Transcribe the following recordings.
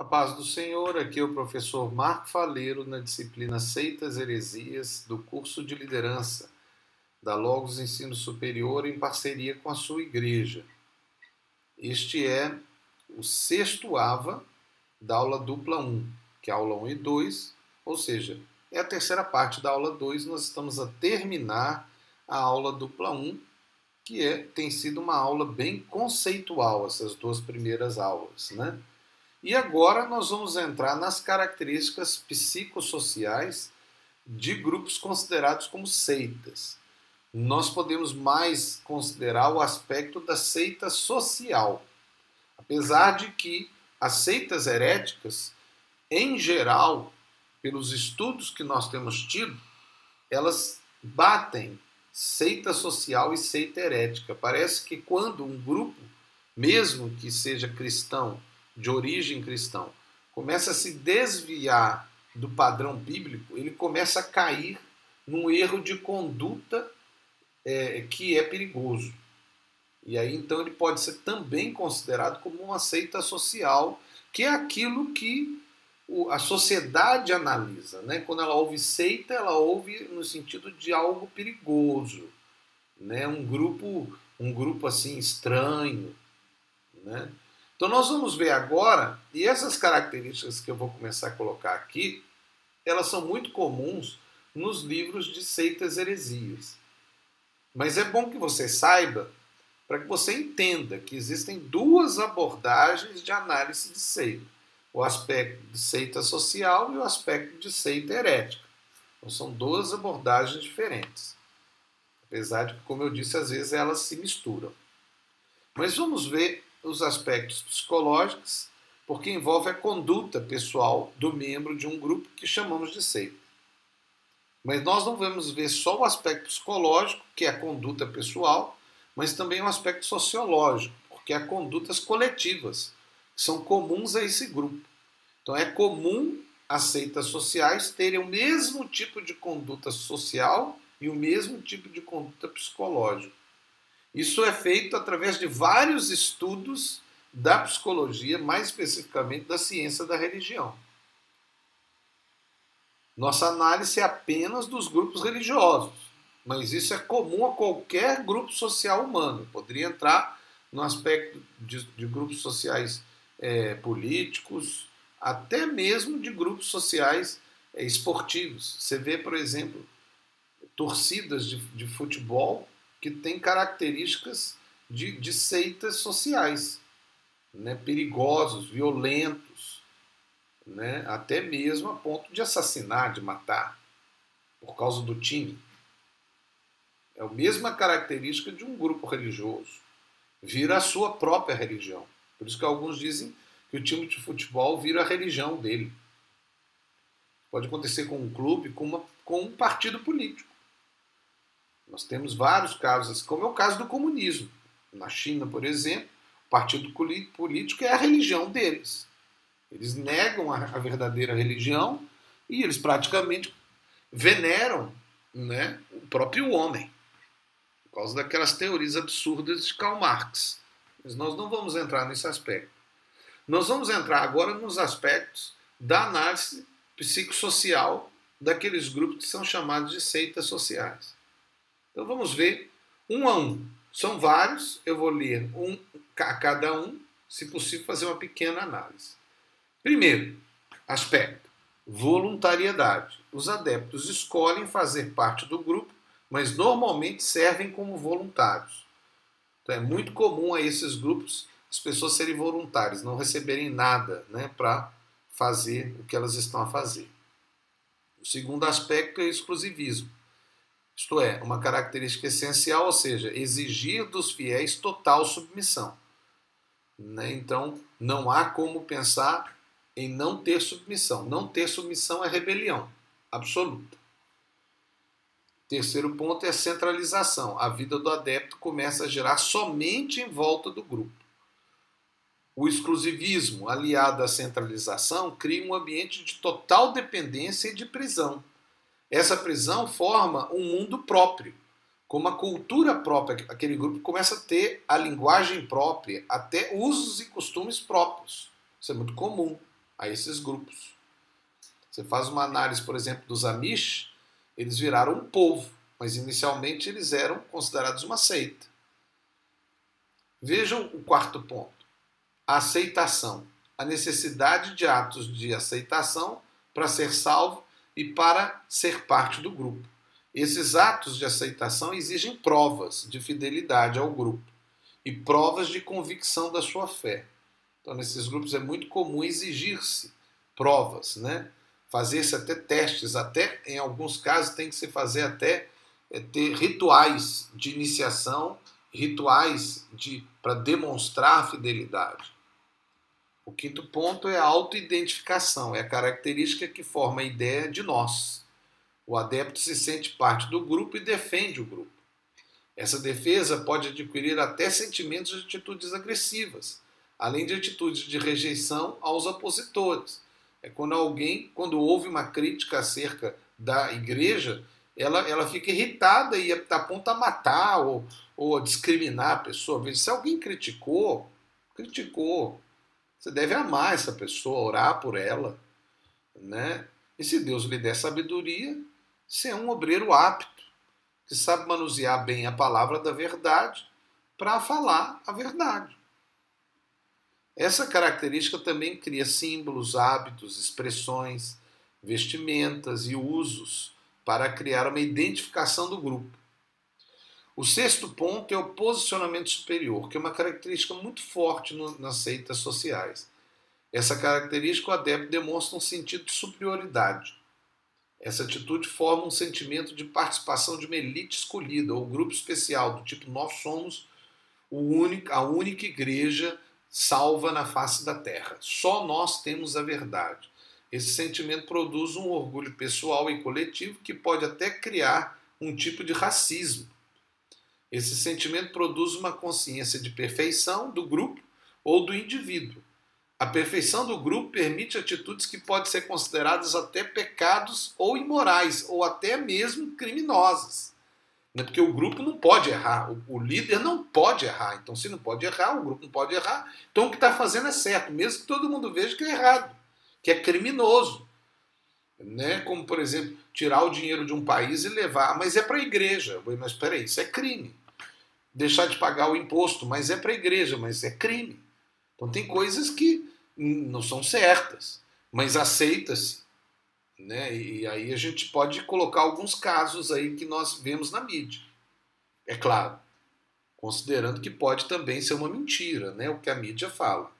A paz do Senhor, aqui é o professor Marco Faleiro na disciplina Seitas e Heresias do curso de liderança da Logos Ensino Superior em parceria com a sua igreja. Este é o sexto AVA da aula dupla 1, que é a aula 1 e 2, ou seja, é a terceira parte da aula 2, nós estamos a terminar a aula dupla 1, que tem sido uma aula bem conceitual, essas duas primeiras aulas, né? E agora nós vamos entrar nas características psicossociais de grupos considerados como seitas. Nós podemos mais considerar o aspecto da seita social, apesar de que as seitas heréticas, em geral, pelos estudos que nós temos tido, elas batem seita social e seita herética. Parece que quando um grupo, mesmo que seja cristão, de origem cristã, começa a se desviar do padrão bíblico, ele começa a cair num erro de conduta que é perigoso. E aí então ele pode ser também considerado como uma seita social, que é aquilo que a sociedade analisa, né? Quando ela ouve seita, ela ouve no sentido de algo perigoso, né? Um grupo assim estranho, né? Então nós vamos ver agora, e essas características que eu vou começar a colocar aqui, elas são muito comuns nos livros de seitas e heresias. Mas é bom que você saiba, para que você entenda que existem duas abordagens de análise de seita. O aspecto de seita social e o aspecto de seita herética. Então são duas abordagens diferentes. Apesar de que, como eu disse, às vezes elas se misturam. Mas vamos ver os aspectos psicológicos, porque envolve a conduta pessoal do membro de um grupo que chamamos de seita. Mas nós não vamos ver só o aspecto psicológico, que é a conduta pessoal, mas também o aspecto sociológico, porque há condutas coletivas, que são comuns a esse grupo. Então é comum as seitas sociais terem o mesmo tipo de conduta social e o mesmo tipo de conduta psicológica. Isso é feito através de vários estudos da psicologia, mais especificamente da ciência da religião. Nossa análise é apenas dos grupos religiosos, mas isso é comum a qualquer grupo social humano. Poderia entrar no aspecto de grupos sociais políticos, até mesmo de grupos sociais esportivos. Você vê, por exemplo, torcidas de futebol que tem características de seitas sociais, né? Perigosos, violentos, né? Até mesmo a ponto de assassinar, de matar, por causa do time. É a mesma característica de um grupo religioso. Vira a sua própria religião. Por isso que alguns dizem que o time de futebol vira a religião dele. Pode acontecer com um clube, com um partido político. Nós temos vários casos, como é o caso do comunismo. Na China, por exemplo, o partido político é a religião deles. Eles negam a verdadeira religião e eles praticamente veneram, né, o próprio homem, por causa daquelas teorias absurdas de Karl Marx. Mas nós não vamos entrar nesse aspecto. Nós vamos entrar agora nos aspectos da análise psicossocial daqueles grupos que são chamados de seitas sociais. Então vamos ver um a um. São vários, eu vou ler a cada um, se possível fazer uma pequena análise. Primeiro aspecto, voluntariedade. Os adeptos escolhem fazer parte do grupo, mas normalmente servem como voluntários. Então é muito comum a esses grupos as pessoas serem voluntárias, não receberem nada, né, para fazer o que elas estão a fazer. O segundo aspecto é o exclusivismo. Isto é, uma característica essencial, ou seja, exigir dos fiéis total submissão. Né? Então, não há como pensar em não ter submissão. Não ter submissão é rebelião absoluta. Terceiro ponto é a centralização. A vida do adepto começa a girar somente em volta do grupo. O exclusivismo, aliado à centralização, cria um ambiente de total dependência e de prisão. Essa prisão forma um mundo próprio, com uma cultura própria. Aquele grupo começa a ter a linguagem própria, até usos e costumes próprios. Isso é muito comum. a esses grupos. Você faz uma análise, por exemplo, dos Amish, eles viraram um povo, mas inicialmente eles eram considerados uma seita. Vejam o quarto ponto, a aceitação, a necessidade de atos de aceitação para ser salvo e para ser parte do grupo. Esses atos de aceitação exigem provas de fidelidade ao grupo e provas de convicção da sua fé. Então, nesses grupos é muito comum exigir-se provas, né? Fazer-se até testes, até em alguns casos tem que se fazer até ter rituais de iniciação, rituais para demonstrar a fidelidade. O quinto ponto é a autoidentificação, é a característica que forma a ideia de nós. O adepto se sente parte do grupo e defende o grupo. Essa defesa pode adquirir até sentimentos de atitudes agressivas, além de atitudes de rejeição aos opositores. É quando houve uma crítica acerca da igreja, ela fica irritada e aponta a matar ou a discriminar a pessoa. Se alguém criticou. Você deve amar essa pessoa, orar por ela, né? E se Deus lhe der sabedoria, ser um obreiro apto, que sabe manusear bem a palavra da verdade para falar a verdade. Essa característica também cria símbolos, hábitos, expressões, vestimentas e usos para criar uma identificação do grupo. O sexto ponto é o posicionamento superior, que é uma característica muito forte nas seitas sociais. Essa característica, o adepto demonstra um sentido de superioridade. Essa atitude forma um sentimento de participação de uma elite escolhida, ou grupo especial, do tipo nós somos a única igreja salva na face da terra. Só nós temos a verdade. Esse sentimento produz um orgulho pessoal e coletivo que pode até criar um tipo de racismo. Esse sentimento produz uma consciência de perfeição do grupo ou do indivíduo. A perfeição do grupo permite atitudes que podem ser consideradas até pecados ou imorais, ou até mesmo criminosas. Porque o grupo não pode errar, o líder não pode errar. Então, se não pode errar, o grupo não pode errar, então o que está fazendo é certo, mesmo que todo mundo veja que é errado, que é criminoso. Né? Como, por exemplo, tirar o dinheiro de um país e levar, mas é para a igreja. Mas espera aí, isso é crime. Deixar de pagar o imposto, mas é para a igreja, mas é crime. Então tem coisas que não são certas, mas aceita-se. Né? E aí a gente pode colocar alguns casos aí que nós vemos na mídia. É claro, considerando que pode também ser uma mentira, né? O que a mídia fala.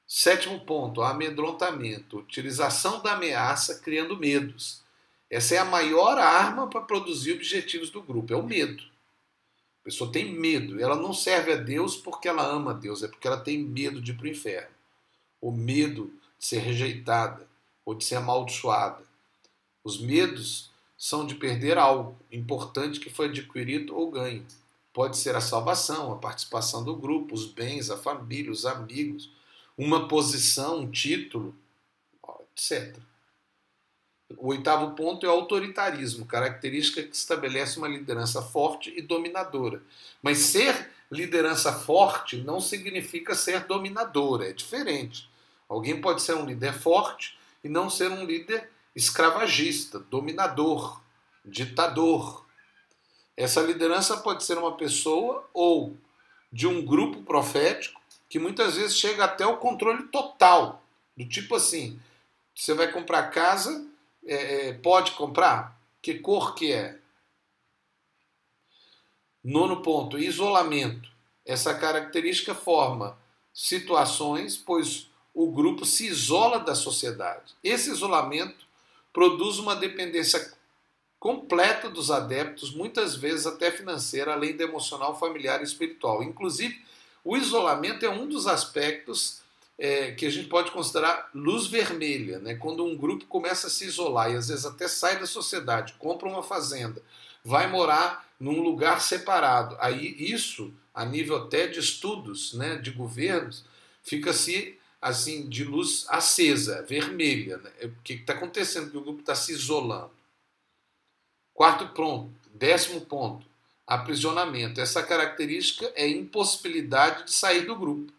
Sétimo ponto, amedrontamento, utilização da ameaça criando medos. Essa é a maior arma para produzir objetivos do grupo, é o medo. A pessoa tem medo, ela não serve a Deus porque ela ama a Deus, é porque ela tem medo de ir para o inferno. O medo de ser rejeitada ou de ser amaldiçoada. Os medos são de perder algo importante que foi adquirido ou ganho. Pode ser a salvação, a participação do grupo, os bens, a família, os amigos, uma posição, um título, etc. O oitavo ponto é o autoritarismo, característica que estabelece uma liderança forte e dominadora. Mas ser liderança forte não significa ser dominadora, é diferente. Alguém pode ser um líder forte e não ser um líder escravagista, dominador, ditador. Essa liderança pode ser uma pessoa ou de um grupo profético que muitas vezes chega até o controle total. Do tipo assim, você vai comprar casa, pode comprar? Que cor que é? Nono ponto, isolamento. Essa característica forma situações, pois o grupo se isola da sociedade. Esse isolamento produz uma dependência completa dos adeptos, muitas vezes até financeira, além do emocional, familiar e espiritual. Inclusive, o isolamento é um dos aspectos que a gente pode considerar luz vermelha, né? Quando um grupo começa a se isolar e às vezes até sai da sociedade, compra uma fazenda, vai morar num lugar separado. Aí isso, a nível até de estudos, né, de governos, fica-se assim de luz acesa, vermelha. Né? O que está acontecendo? Que o grupo está se isolando. Quarto ponto, 10º ponto, aprisionamento. Essa característica é a impossibilidade de sair do grupo.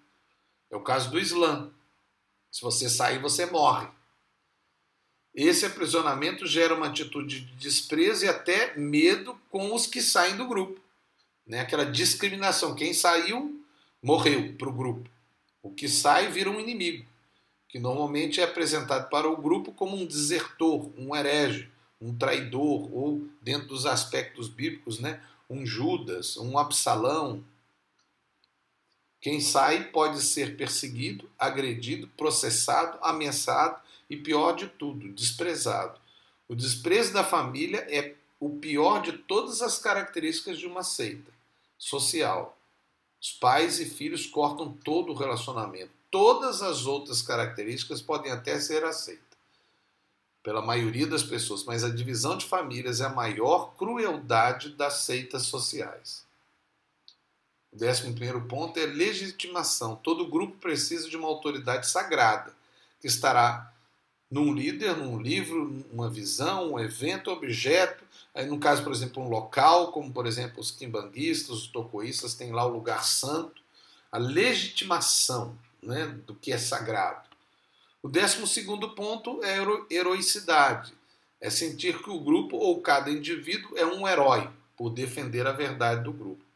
É o caso do Islã. Se você sair, você morre. Esse aprisionamento gera uma atitude de desprezo e até medo com os que saem do grupo. Né? Aquela discriminação. Quem saiu, morreu para o grupo. O que sai vira um inimigo, que normalmente é apresentado para o grupo como um desertor, um herege, um traidor, ou, dentro dos aspectos bíblicos, né, um Judas, um Absalão. Quem sai pode ser perseguido, agredido, processado, ameaçado e, pior de tudo, desprezado. O desprezo da família é o pior de todas as características de uma seita social. Os pais e filhos cortam todo o relacionamento. Todas as outras características podem até ser aceitas pela maioria das pessoas, mas a divisão de famílias é a maior crueldade das seitas sociais. O 11º ponto é legitimação. Todo grupo precisa de uma autoridade sagrada, que estará num líder, num livro, uma visão, um evento, objeto. Aí, no caso, por exemplo, um local, como por exemplo os quimbanguistas, os tocoístas, tem lá o lugar santo. A legitimação, né, do que é sagrado. O 12º ponto é heroicidade. É sentir que o grupo ou cada indivíduo é um herói por defender a verdade do grupo.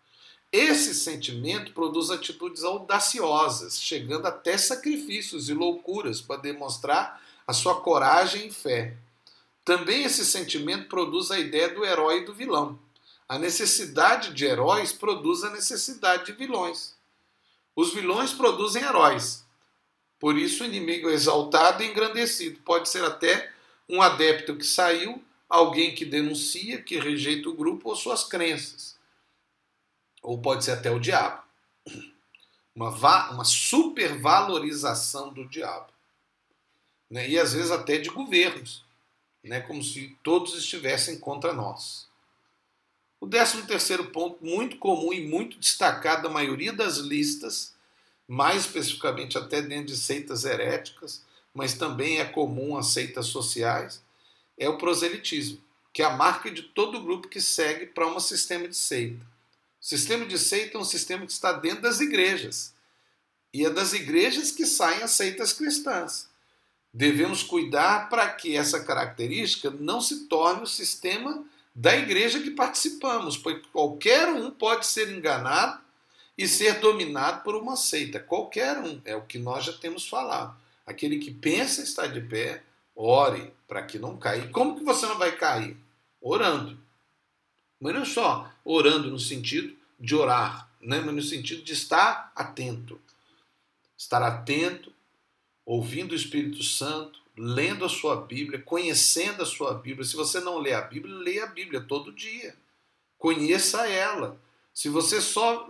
Esse sentimento produz atitudes audaciosas, chegando até sacrifícios e loucuras para demonstrar a sua coragem e fé. Também esse sentimento produz a ideia do herói e do vilão. A necessidade de heróis produz a necessidade de vilões. Os vilões produzem heróis. Por isso o inimigo é exaltado e engrandecido. Pode ser até um adepto que saiu, alguém que denuncia, que rejeita o grupo ou suas crenças. Ou pode ser até o diabo. Uma supervalorização do diabo. Né? E às vezes até de governos. Né? Como se todos estivessem contra nós. O 13º ponto, muito comum e muito destacado da maioria das listas, mais especificamente até dentro de seitas heréticas, mas também é comum às seitas sociais, é o proselitismo, que é a marca de todo grupo que segue para um sistema de seita. O sistema de seita é um sistema que está dentro das igrejas. E é das igrejas que saem as seitas cristãs. Devemos cuidar para que essa característica não se torne o sistema da igreja que participamos, porque qualquer um pode ser enganado e ser dominado por uma seita. Qualquer um, é o que nós já temos falado. Aquele que pensa estar de pé, ore para que não caia. E como que você não vai cair? Orando. Mas não só orando no sentido de orar, né? Mas no sentido de estar atento. Estar atento, ouvindo o Espírito Santo, lendo a sua Bíblia, conhecendo a sua Bíblia. Se você não lê a Bíblia, leia a Bíblia todo dia. Conheça ela. Se você só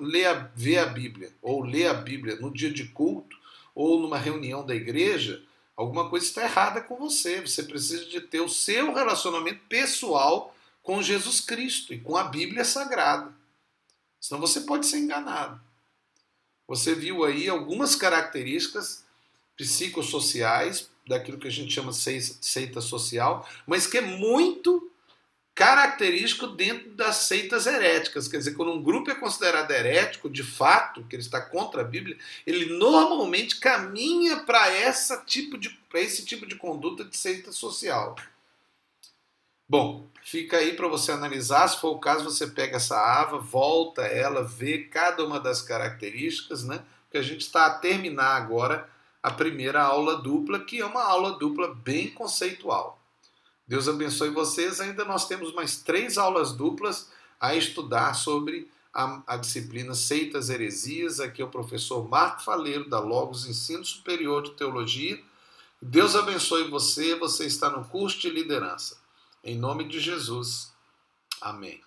vê a Bíblia, ou lê a Bíblia no dia de culto, ou numa reunião da igreja, alguma coisa está errada com você. Você precisa de ter o seu relacionamento pessoal com Jesus Cristo e com a Bíblia Sagrada. Senão você pode ser enganado. Você viu aí algumas características psicossociais daquilo que a gente chama de seita social, mas que é muito característico dentro das seitas heréticas. Quer dizer, quando um grupo é considerado herético, de fato, que ele está contra a Bíblia, ele normalmente caminha para esse tipo de conduta de seita social. Bom, fica aí para você analisar. Se for o caso, você pega essa aba, volta ela, vê cada uma das características, né? Porque a gente está a terminar agora a primeira aula dupla, que é uma aula dupla bem conceitual. Deus abençoe vocês. Ainda nós temos mais 3 aulas duplas a estudar sobre a disciplina Seitas e Heresias. Aqui é o professor Marco Faleiro, da Logos Ensino Superior de Teologia. Deus abençoe você. Você está no curso de liderança. Em nome de Jesus. Amém.